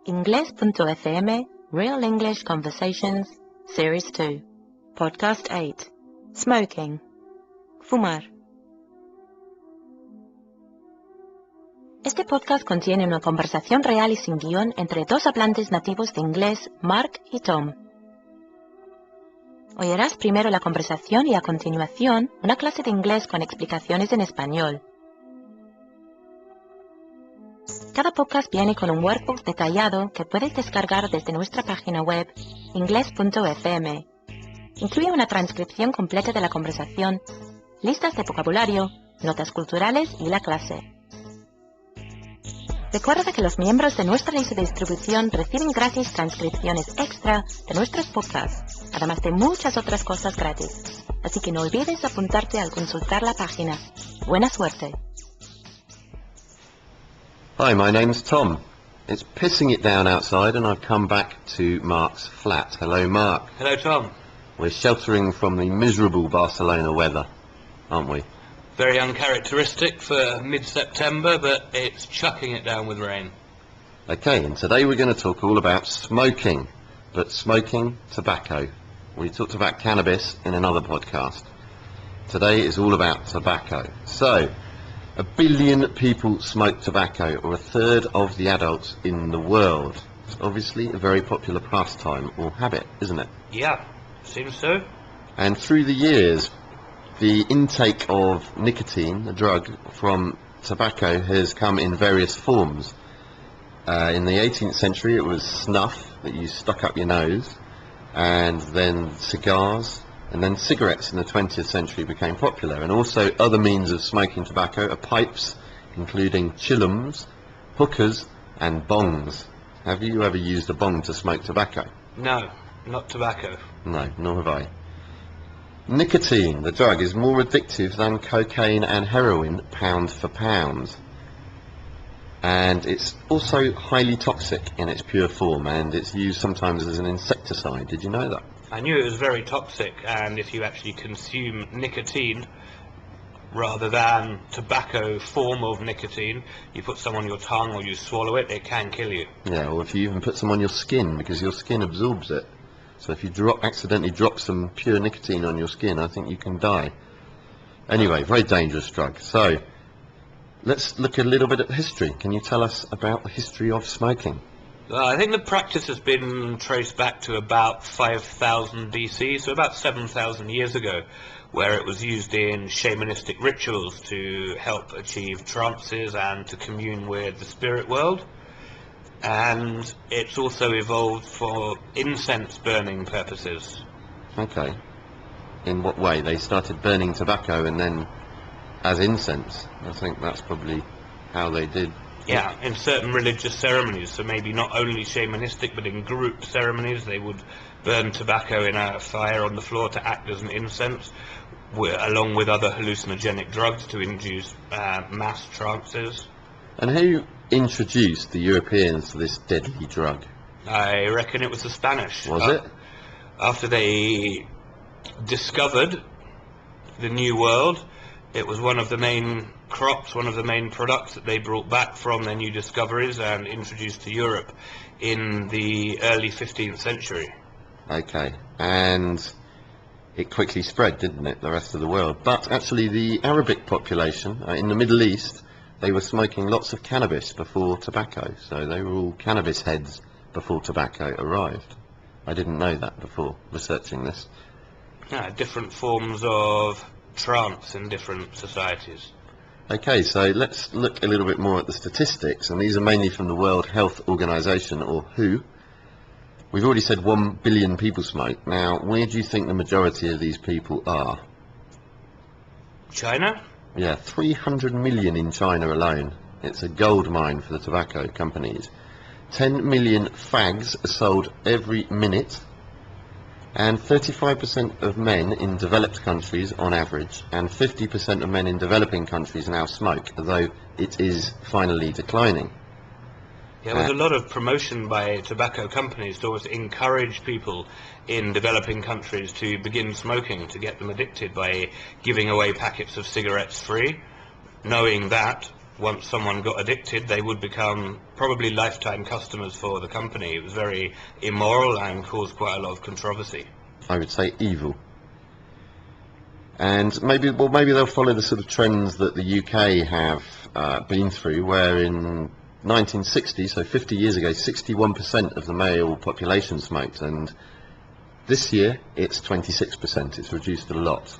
Ingles.fm, Real English Conversations, Series 2, Podcast 8, Smoking, Fumar. Este podcast contiene una conversación real y sin guión entre dos hablantes nativos de inglés, Mark y Tom. Oirás primero la conversación y a continuación una clase de inglés con explicaciones en español. Cada podcast viene con un workbook detallado que puedes descargar desde nuestra página web ingles.fm. Incluye una transcripción completa de la conversación, listas de vocabulario, notas culturales y la clase. Recuerda que los miembros de nuestra lista de distribución reciben gratis transcripciones extra de nuestros podcasts, además de muchas otras cosas gratis. Así que no olvides apuntarte al consultar la página. Buena suerte. Hi, my name's Tom. It's pissing it down outside and I've come back to Mark's flat. Hello, Mark. Hello, Tom. We're sheltering from the miserable Barcelona weather, aren't we? Very uncharacteristic for mid-September, but it's chucking it down with rain. Okay, and today we're going to talk all about smoking, but smoking tobacco. We talked about cannabis in another podcast. Today is all about tobacco. So, 1 billion people smoke tobacco, or a third of the adults in the world. It's obviously a very popular pastime or habit, isn't it? Yeah, seems so. And through the years, the intake of nicotine, the drug, from tobacco has come in various forms. In the 18th century it was snuff that you stuck up your nose, and then cigars, and then cigarettes in the 20th century became popular. And also other means of smoking tobacco are pipes, including chillums, hookahs and bongs. Have you ever used a bong to smoke tobacco? No, not tobacco. No, nor have I. Nicotine, the drug, is more addictive than cocaine and heroin, pound for pound. And it's also highly toxic in its pure form, and it's used sometimes as an insecticide. Did you know that? I knew it was very toxic, and if you actually consume nicotine rather than tobacco form of nicotine, you put some on your tongue or you swallow it, it can kill you. Yeah, or if you even put some on your skin, because your skin absorbs it. So if you accidentally drop some pure nicotine on your skin, I think you can die. Anyway, very dangerous drug. So, let's look a little bit at history. Can you tell us about the history of smoking? I think the practice has been traced back to about 5000 BC, so about 7,000 years ago, where it was used in shamanistic rituals to help achieve trances and to commune with the spirit world. And it's also evolved for incense burning purposes. Okay. In what way? They started burning tobacco and then as incense. I think that's probably how they did. Yeah, in certain religious ceremonies, so maybe not only shamanistic, but in group ceremonies, they would burn tobacco in a fire on the floor to act as an incense, along with other hallucinogenic drugs to induce mass trances. And who introduced the Europeans to this deadly drug? I reckon it was the Spanish. Was it? After they discovered the New World, it was one of the main crops, one of the main products that they brought back from their new discoveries and introduced to Europe in the early 15th century. Okay, and it quickly spread, didn't it, the rest of the world? But actually the Arabic population in the Middle East, they were smoking lots of cannabis before tobacco, so they were all cannabis heads before tobacco arrived. I didn't know that before researching this. Different forms of trance in different societies. Okay, so let's look a little bit more at the statistics, and these are mainly from the World Health Organization, or WHO. We've already said 1 billion people smoke. Now, where do you think the majority of these people are? China? Yeah, 300 million in China alone. It's a gold mine for the tobacco companies. 10 million fags are sold every minute, and 35% of men in developed countries on average, and 50% of men in developing countries now smoke, although it is finally declining. Yeah, there's a lot of promotion by tobacco companies to always encourage people in developing countries to begin smoking, to get them addicted by giving away packets of cigarettes free, knowing that once someone got addicted, they would become probably lifetime customers for the company. It was very immoral and caused quite a lot of controversy. I would say evil. And maybe they'll follow the sort of trends that the UK have been through, where in 1960, so 50 years ago, 61% of the male population smoked, and this year it's 26%. It's reduced a lot.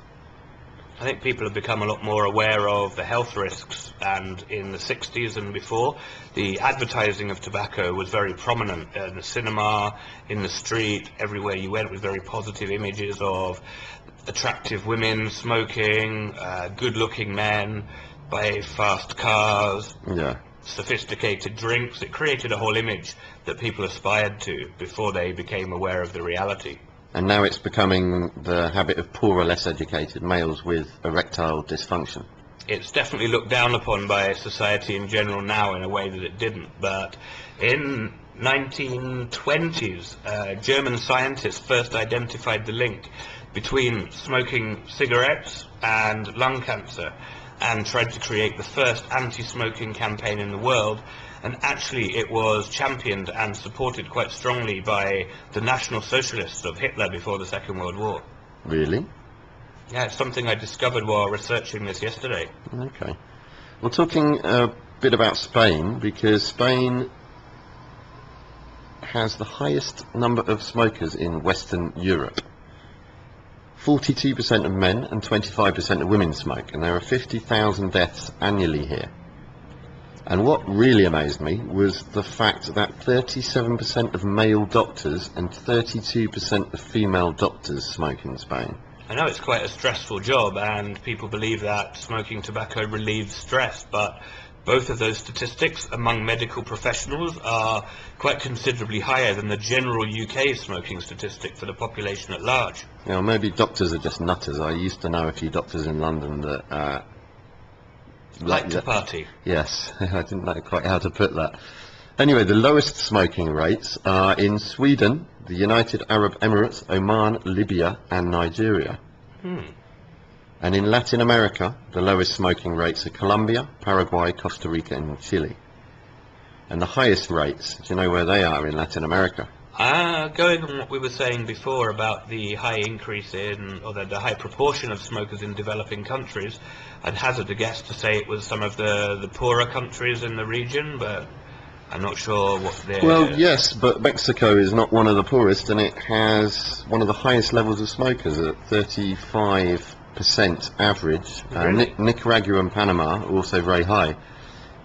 I think people have become a lot more aware of the health risks, and in the 60s and before, the advertising of tobacco was very prominent in the cinema, in the street, everywhere you went, with very positive images of attractive women smoking, good-looking men, by fast cars, sophisticated drinks. It created a whole image that people aspired to before they became aware of the reality. And now it's becoming the habit of poorer, less educated males with erectile dysfunction. It's definitely looked down upon by society in general now in a way that it didn't. But in 1920s, German scientists first identified the link between smoking cigarettes and lung cancer, and tried to create the first anti-smoking campaign in the world. And actually it was championed and supported quite strongly by the National Socialists of Hitler before the Second World War. Really? Yeah, it's something I discovered while researching this yesterday. Okay. Well, talking a bit about Spain, because Spain has the highest number of smokers in Western Europe. 42% of men and 25% of women smoke, and there are 50,000 deaths annually here. And what really amazed me was the fact that 37% of male doctors and 32% of female doctors smoke in Spain. I know it's quite a stressful job, and people believe that smoking tobacco relieves stress, but both of those statistics among medical professionals are quite considerably higher than the general UK smoking statistic for the population at large. You know, maybe doctors are just nutters. I used to know a few doctors in London that like to party. Yes, I didn't know quite how to put that. Anyway, the lowest smoking rates are in Sweden, the United Arab Emirates, Oman, Libya and Nigeria. And in Latin America, the lowest smoking rates are Colombia, Paraguay, Costa Rica and Chile. And the highest rates, do you know where they are in Latin America? Going on what we were saying before about the high increase in, or the high proportion of smokers in developing countries, I'd hazard a guess to say it was some of the poorer countries in the region, but I'm not sure what they're... Well, yes, but Mexico is not one of the poorest, and it has one of the highest levels of smokers at 35% average. Really? Nicaragua and Panama are also very high.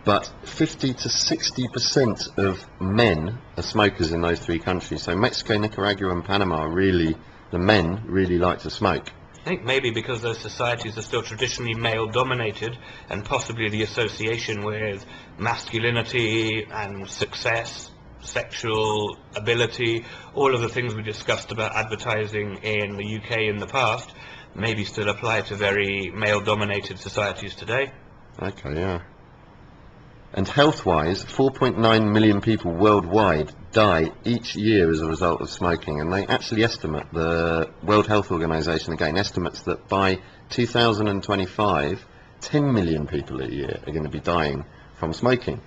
But 50 to 60% of men are smokers in those three countries. So Mexico, Nicaragua and Panama are really, the men really like to smoke. I think maybe because those societies are still traditionally male-dominated, and possibly the association with masculinity and success, sexual ability, all of the things we discussed about advertising in the UK in the past, maybe still apply to very male-dominated societies today. Okay, yeah. And health-wise, 4.9 million people worldwide die each year as a result of smoking, and they actually estimate, the World Health Organization again estimates that by 2025, 10 million people a year are going to be dying from smoking.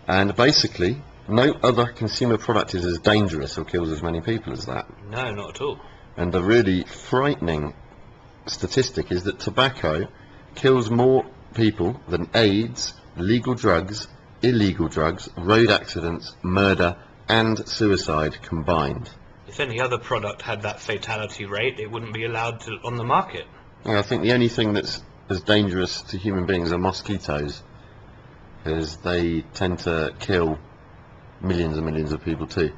And basically, no other consumer product is as dangerous or kills as many people as that. No, not at all. And the really frightening statistic is that tobacco kills more people than AIDS, legal drugs, illegal drugs, road accidents, murder and suicide combined. If any other product had that fatality rate, it wouldn't be allowed on the market. Yeah, I think the only thing that's as dangerous to human beings are mosquitoes, because they tend to kill millions and millions of people too.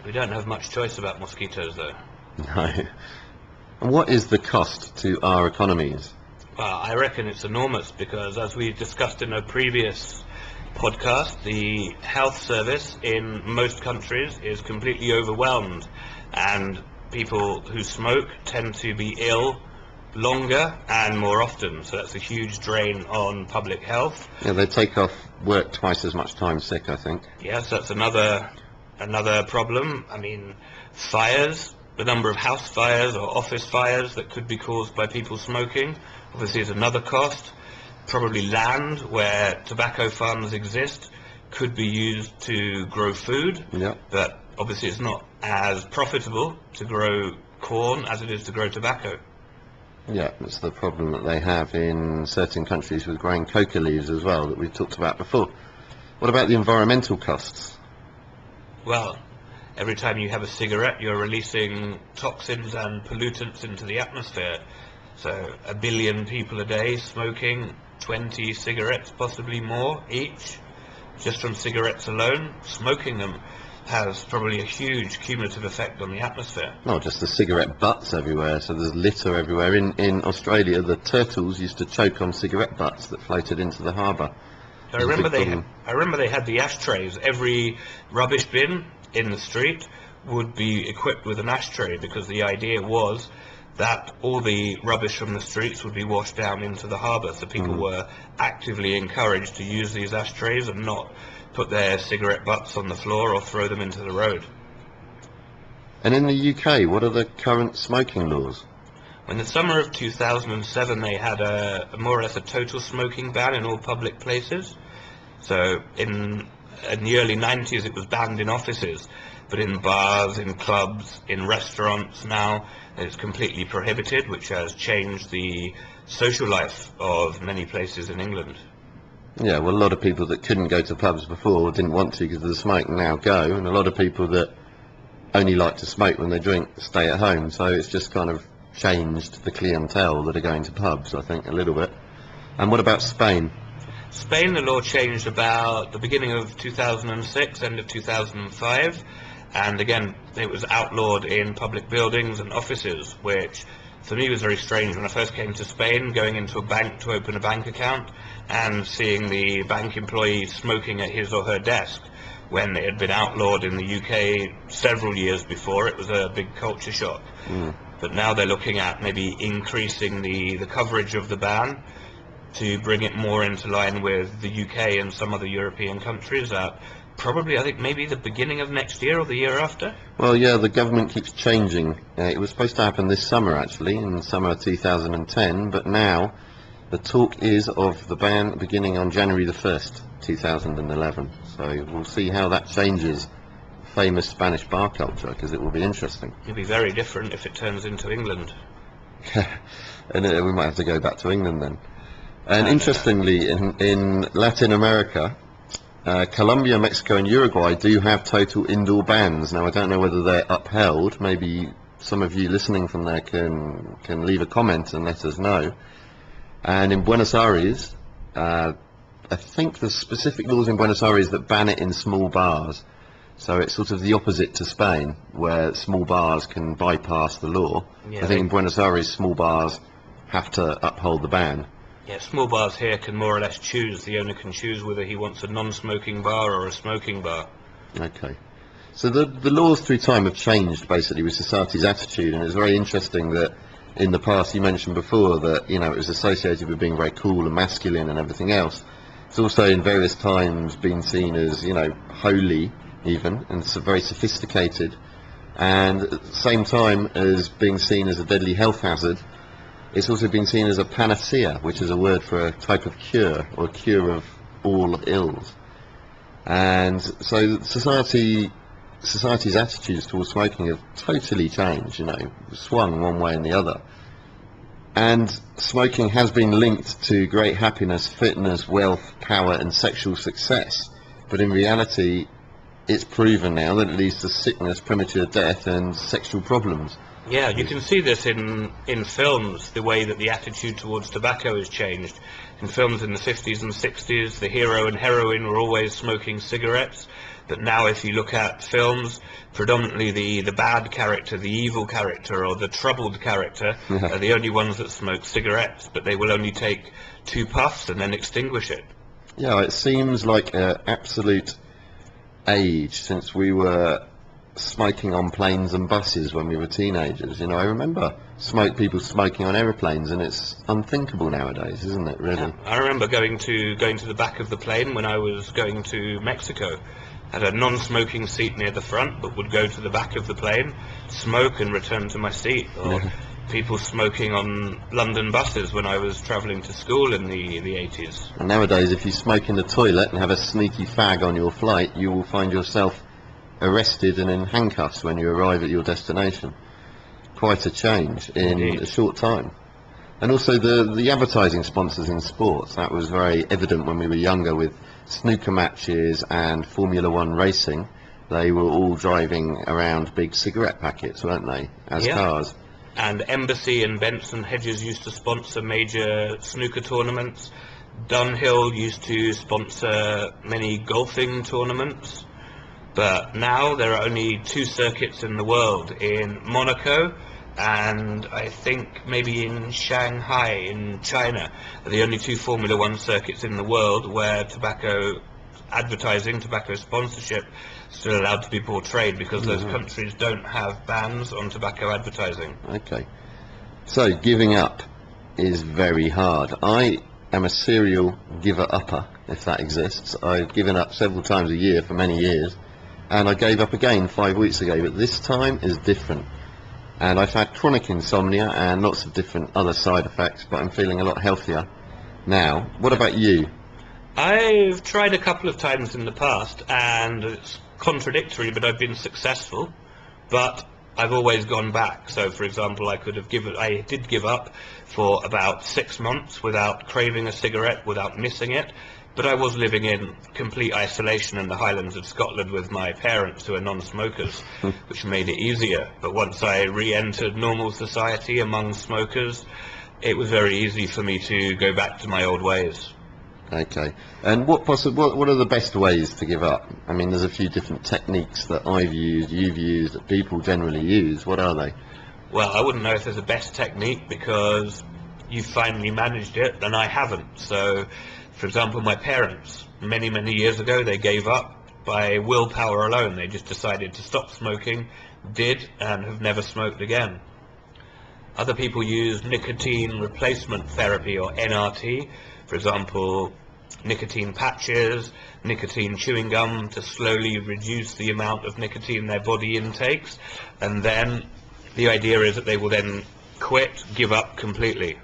We don't have much choice about mosquitoes though. No. And what is the cost to our economies? Well, I reckon it's enormous, because as we discussed in a previous podcast, the health service in most countries is completely overwhelmed, and people who smoke tend to be ill longer and more often, so that's a huge drain on public health. Yeah, they take off work twice as much time sick, I think. Yes, that's another problem. I mean, fires, the number of house fires or office fires that could be caused by people smoking, obviously is another cost. probably land where tobacco farms exist could be used to grow food, Yeah. but obviously it's not as profitable to grow corn as it is to grow tobacco. Yeah, that's the problem that they have in certain countries with growing coca leaves as well, that we've talked about before. What about the environmental costs? Well, every time you have a cigarette, you're releasing toxins and pollutants into the atmosphere. So 1 billion people a day smoking 20 cigarettes, possibly more each, just from cigarettes alone. Smoking them has probably a huge cumulative effect on the atmosphere. Not just the cigarette butts everywhere, so there's litter everywhere. In Australia, the turtles used to choke on cigarette butts that floated into the harbour. I remember they had the ashtrays. Every rubbish bin in the street would be equipped with an ashtray, because the idea was that all the rubbish from the streets would be washed down into the harbour, so people were actively encouraged to use these ashtrays and not put their cigarette butts on the floor or throw them into the road. And in the UK, what are the current smoking laws? In the summer of 2007, they had more or less a total smoking ban in all public places. So in the early 90s, it was banned in offices, but in bars, in clubs, in restaurants now, it's completely prohibited, which has changed the social life of many places in England. Yeah, well, a lot of people that couldn't go to pubs before, didn't want to because of the smoke, now go, and a lot of people that only like to smoke when they drink stay at home, so it's just kind of changed the clientele that are going to pubs, I think, a little bit. And what about Spain? Spain, the law changed about the beginning of 2006, end of 2005, and again, it was outlawed in public buildings and offices, which for me was very strange. When I first came to Spain, going into a bank to open a bank account and seeing the bank employee smoking at his or her desk when it had been outlawed in the UK several years before, it was a big culture shock. But now they're looking at maybe increasing the coverage of the ban to bring it more into line with the UK and some other European countries. Probably, I think, maybe the beginning of next year or the year after. Well, yeah, the government keeps changing. It was supposed to happen this summer, actually, in summer 2010, but now the talk is of the ban beginning on January the 1st, 2011. So we'll see how that changes famous Spanish bar culture, because it will be interesting. It'll be very different if it turns into England. And we might have to go back to England then. And interestingly, in Latin America, Colombia, Mexico and Uruguay do have total indoor bans. Now, I don't know whether they're upheld. Maybe some of you listening from there can leave a comment and let us know. And in Buenos Aires, I think there's specific laws in Buenos Aires that ban it in small bars. So it's sort of the opposite to Spain, where small bars can bypass the law. Yeah, I think in Buenos Aires, small bars have to uphold the ban. Yeah, small bars here can more or less choose. The owner can choose whether he wants a non-smoking bar or a smoking bar. Okay. So the laws through time have changed, basically, with society's attitude, and it's very interesting that in the past, you mentioned before that, you know, it was associated with being very cool and masculine and everything else. It's also in various times been seen as, you know, holy even, and so very sophisticated, and at the same time as being seen as a deadly health hazard, it's also been seen as a panacea, which is a word for a type of cure, or a cure of all ills. And so society's attitudes towards smoking have totally changed, you know, swung one way and the other. And smoking has been linked to great happiness, fitness, wealth, power and sexual success. But in reality, it's proven now that it leads to sickness, premature death and sexual problems. Yeah, you can see this in films, the way that the attitude towards tobacco has changed. In films in the 50s and 60s, the hero and heroine were always smoking cigarettes, but now if you look at films, predominantly the bad character, the evil character, or the troubled character are the only ones that smoke cigarettes, but they will only take 2 puffs and then extinguish it. Yeah, it seems like an absolute age since we were smoking on planes and buses when we were teenagers. You know, I remember people smoking on aeroplanes, and it's unthinkable nowadays, isn't it, really? Yeah, I remember going to the back of the plane when I was going to Mexico. Had a non-smoking seat near the front, but would go to the back of the plane, smoke and return to my seat. Or people smoking on London buses when I was travelling to school in the 80s. And nowadays, if you smoke in the toilet and have a sneaky fag on your flight, you will find yourself arrested and in handcuffs when you arrive at your destination. Quite a change in Indeed. a short time. And also the advertising sponsors in sports, that was very evident when we were younger with snooker matches and Formula One racing. They were all driving around big cigarette packets, weren't they, as Yeah. cars? And Embassy and Benson Hedges used to sponsor major snooker tournaments. Dunhill used to sponsor many golfing tournaments. But now there are only 2 circuits in the world, in Monaco and I think maybe in Shanghai in China, are the only 2 Formula One circuits in the world where tobacco advertising, tobacco sponsorship is still allowed to be portrayed, because those countries don't have bans on tobacco advertising. Okay. So giving up is very hard. I am a serial giver-upper, if that exists. I've given up several times a year for many years, and I gave up again 5 weeks ago, but this time is different. And I've had chronic insomnia and lots of different other side effects, but I'm feeling a lot healthier now. What about you? I've tried a couple of times in the past, and it's contradictory, but I've been successful. But I've always gone back. So, for example, I did give up for about 6 months without craving a cigarette, without missing it. But I was living in complete isolation in the Highlands of Scotland with my parents, who are non-smokers, which made it easier. But once I re-entered normal society among smokers, it was very easy for me to go back to my old ways. Okay. And what are the best ways to give up? I mean, there's a few different techniques that I've used, you've used, that people generally use. What are they? Well, I wouldn't know if there's a best technique, because you've finally managed it and I haven't. So, for example, my parents, many years ago, they gave up by willpower alone. They just decided to stop smoking, did, and have never smoked again. Other people use nicotine replacement therapy, or NRT, for example, nicotine patches, nicotine chewing gum, to slowly reduce the amount of nicotine their body intakes, and then the idea is that they will then quit, give up completely.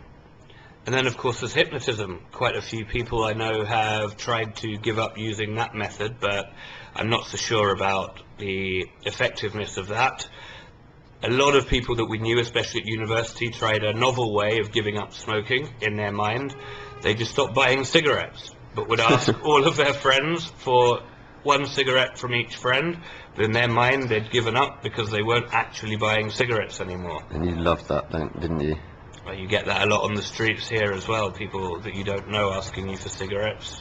And then, of course, there's hypnotism. Quite a few people I know have tried to give up using that method, but I'm not so sure about the effectiveness of that. A lot of people that we knew, especially at university, tried a novel way of giving up smoking in their mind. They just stopped buying cigarettes, but would ask all of their friends for 1 cigarette from each friend. But in their mind, they'd given up because they weren't actually buying cigarettes anymore. And you loved that, didn't you? Well, you get that a lot on the streets here as well, people that you don't know asking you for cigarettes.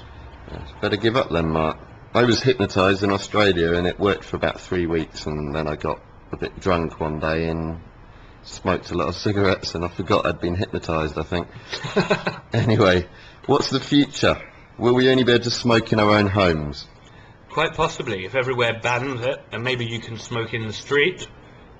Yes. Better give up then, Mark. I was hypnotised in Australia, and it worked for about 3 weeks, and then I got a bit drunk one day and smoked a lot of cigarettes, and I forgot I'd been hypnotised, I think. Anyway, what's the future? Will we only be able to smoke in our own homes? Quite possibly, if everywhere bans it, and maybe you can smoke in the street,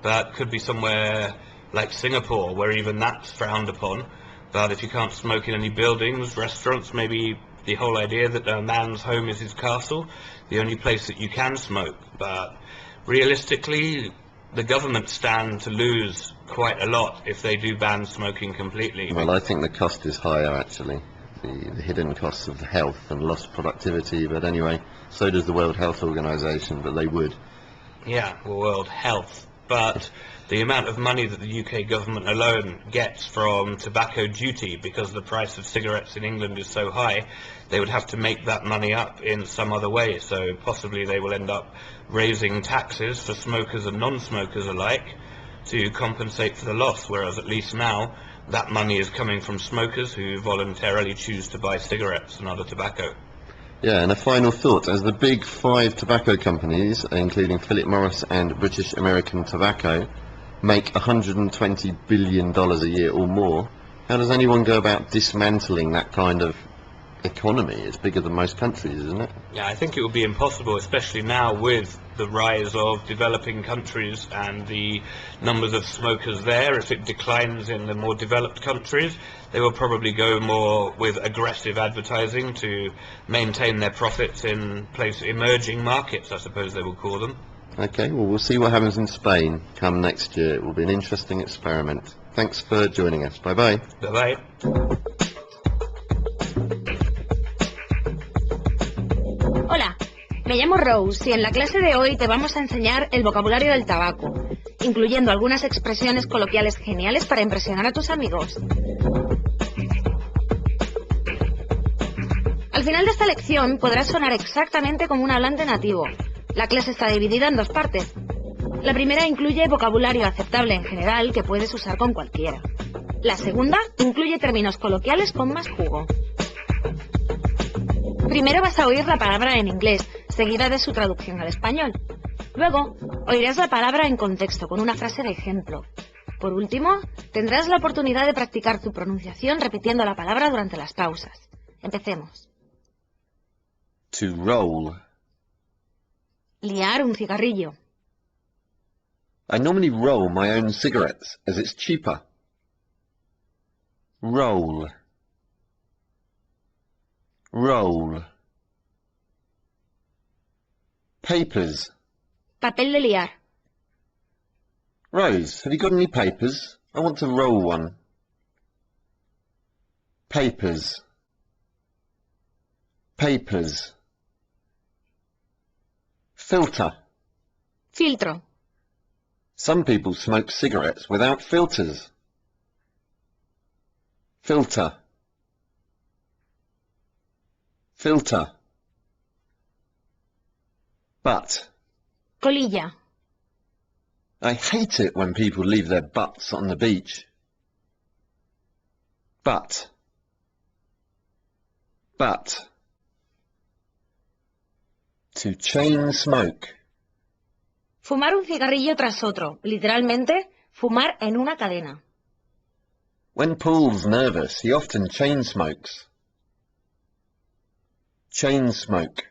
but could be somewhere like Singapore, where even that's frowned upon. But if you can't smoke in any buildings, restaurants, maybe the whole idea that a man's home is his castle, the only place that you can smoke. But realistically, the government stand to lose quite a lot if they do ban smoking completely. Well, I think the cost is higher, actually. The hidden costs of health and lost productivity, but anyway, so does the World Health Organization, but they would. Yeah, well, World Health. But the amount of money that the UK government alone gets from tobacco duty, because the price of cigarettes in England is so high, they would have to make that money up in some other way. So possibly they will end up raising taxes for smokers and non-smokers alike to compensate for the loss, whereas at least now that money is coming from smokers who voluntarily choose to buy cigarettes and other tobacco. Yeah, and a final thought, as the big 5 tobacco companies, including Philip Morris and British American Tobacco, make $120 billion a year or more, how does anyone go about dismantling that kind of economy? It's bigger than most countries, isn't it? Yeah, I think it would be impossible, especially now with the rise of developing countries and the numbers of smokers there. If it declines in the more developed countries, they will probably go more with aggressive advertising to maintain their profits in emerging markets, I suppose they will call them. Okay, well, we'll see what happens in Spain come next year. It will be an interesting experiment. Thanks for joining us. Bye-bye. Bye-bye. Hola, me llamo Rose y en la clase de hoy te vamos a enseñar el vocabulario del tabaco, incluyendo algunas expresiones coloquiales geniales para impresionar a tus amigos. Al final de esta lección podrás sonar exactamente como un hablante nativo. La clase está dividida en dos partes. La primera incluye vocabulario aceptable en general que puedes usar con cualquiera. La segunda incluye términos coloquiales con más jugo. Primero vas a oír la palabra en inglés, seguida de su traducción al español. Luego, oirás la palabra en contexto, con una frase de ejemplo. Por último, tendrás la oportunidad de practicar tu pronunciación repitiendo la palabra durante las pausas. Empecemos. To roll. Liar un cigarrillo. I normally roll my own cigarettes as it's cheaper. Roll. Roll. Papers. Papel de liar. Rose, have you got any papers? I want to roll one. Papers. Papers. Filter. Filtro. Some people smoke cigarettes without filters. Filter. Filter. Butt. Colilla. I hate it when people leave their butts on the beach. Butt. Butt. To chain smoke. Fumar un cigarrillo tras otro. Literalmente, fumar en una cadena. When Paul's nervous, he often chain smokes. Chain smoke.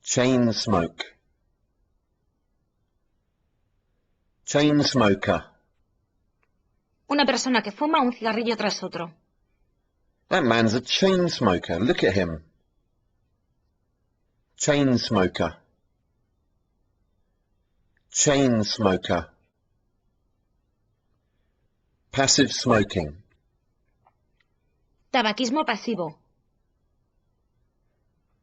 Chain smoke. Chain smoker. Una persona que fuma un cigarrillo tras otro. That man's a chain smoker. Look at him. Chain smoker. Chain smoker. Passive smoking. Tabaquismo pasivo.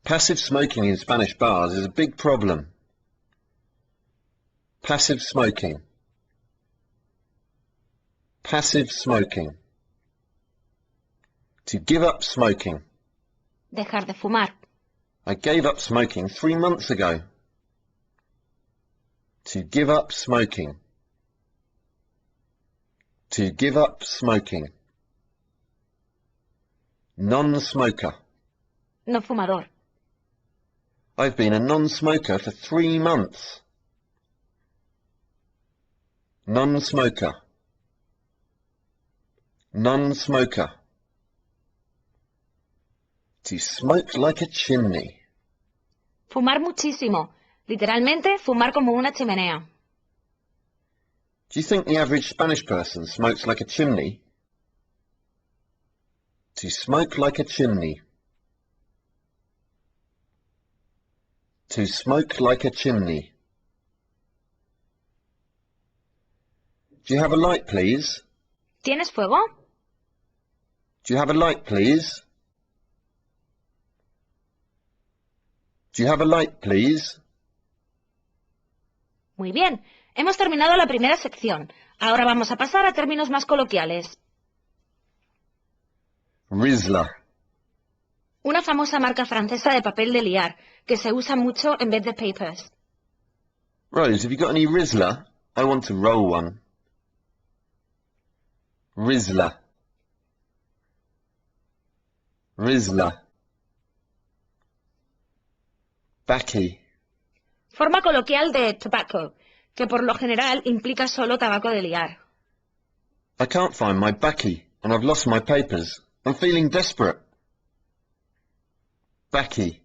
Passive smoking in Spanish bars is a big problem. Passive smoking. Passive smoking. To give up smoking. Dejar de fumar. I gave up smoking 3 months ago. To give up smoking. To give up smoking. Non-smoker. No fumador. I've been a non-smoker for 3 months. Non-smoker. Non-smoker. To smoke like a chimney. Fumar muchísimo. Literalmente, fumar como una chimenea. Do you think the average Spanish person smokes like a chimney? To smoke like a chimney. To smoke like a chimney. Do you have a light, please? ¿Tienes fuego? Do you have a light, please? Do you have a light, please? Muy bien. Hemos terminado la primera sección. Ahora vamos a pasar a términos más coloquiales. Rizzler. Una famosa marca francesa de papel de liar, que se usa mucho en vez de papers. Rose, have you got any Rizzler? I want to roll one. Rizzler. Rizzler. Backy. Forma coloquial de tobacco, que por lo general implica solo tabaco de liar. I can't find my backy, and I've lost my papers. I'm feeling desperate. Backy.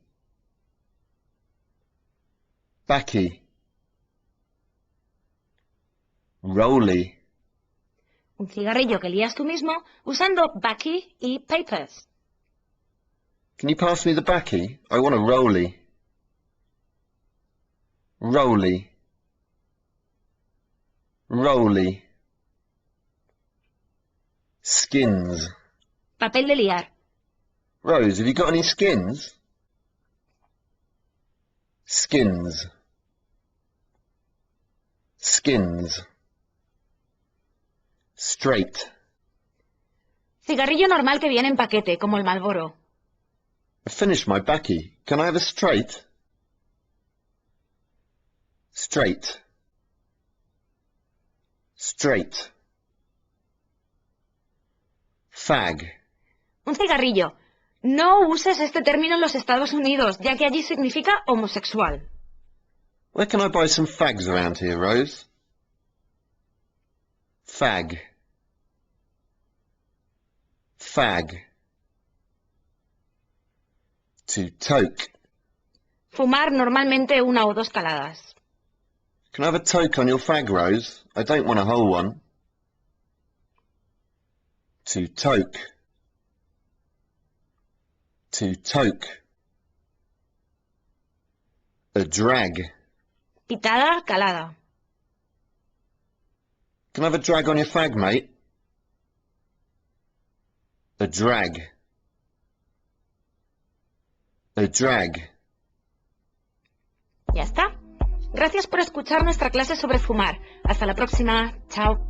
Backy. Rolly. Un cigarrillo que lías tú mismo usando backy y papers. Can you pass me the backy? I want a rolly. Rolly. Rolly. Skins. Papel de liar. Rose, have you got any skins? Skins. Skins. Straight. Cigarrillo normal que viene en paquete, como el Marlboro. I finished my backy. Can I have a straight? Straight. Straight. Fag. Un cigarrillo. No uses este término en los Estados Unidos, ya que allí significa homosexual. Where can I buy some fags around here, Rose? Fag. Fag. To toke. Fumar normalmente 1 o 2 caladas. Can I have a toke on your fag, Rose? I don't want a whole one. To toke. To toke. A drag. Pitada, calada. Can I have a drag on your fag, mate? A drag. A drag. Ya está. Gracias por escuchar nuestra clase sobre fumar. Hasta la próxima. Chao.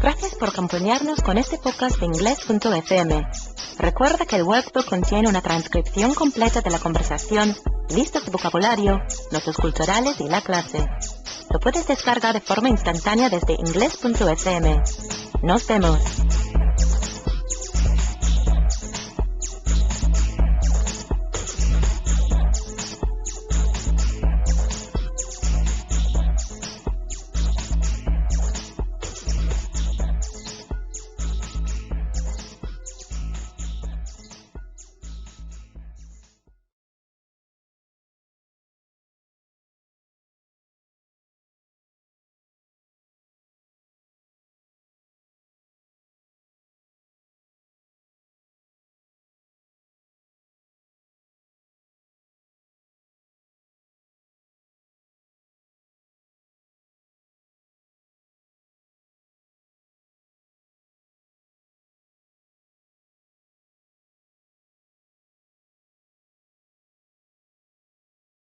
Gracias por acompañarnos con este podcast de Ingles.fm. Recuerda que el workbook contiene una transcripción completa de la conversación, listas de vocabulario, notas culturales y la clase. Lo puedes descargar de forma instantánea desde Ingles.fm. Nos vemos.